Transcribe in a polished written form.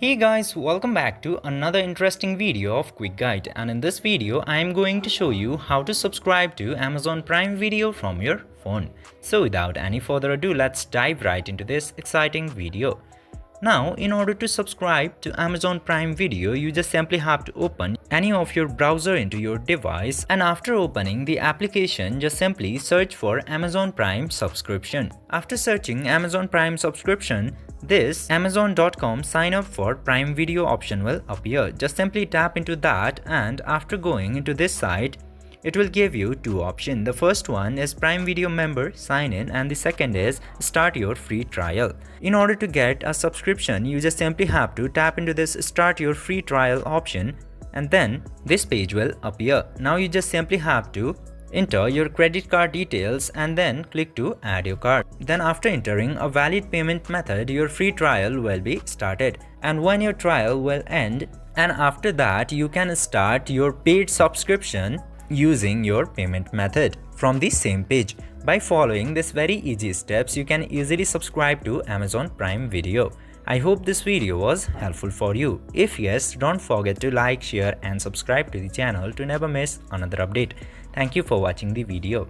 Hey guys, welcome back to another interesting video of Quick Guide, and in this video I am going to show you how to subscribe to Amazon Prime Video from your phone. So without any further ado, let's dive right into this exciting video. Now, in order to subscribe to Amazon Prime Video, you just simply have to open any of your browser into your device, and after opening the application, just simply search for Amazon Prime subscription. After searching Amazon Prime subscription, this Amazon.com sign up for Prime Video option will appear. Just simply tap into that, and after going into this site, it will give you two options. The first one is Prime Video member sign in, and the second is start your free trial. In order to get a subscription, you just simply have to tap into this start your free trial option, and then this page will appear. Now you just simply have to enter your credit card details and then click to add your card. Then after entering a valid payment method, your free trial will be started, and when your trial will end, and after that you can start your paid subscription using your payment method from the same page. By following these very easy steps, you can easily subscribe to Amazon Prime Video. I hope this video was helpful for you. If yes, don't forget to like, share and subscribe to the channel to never miss another update. Thank you for watching the video.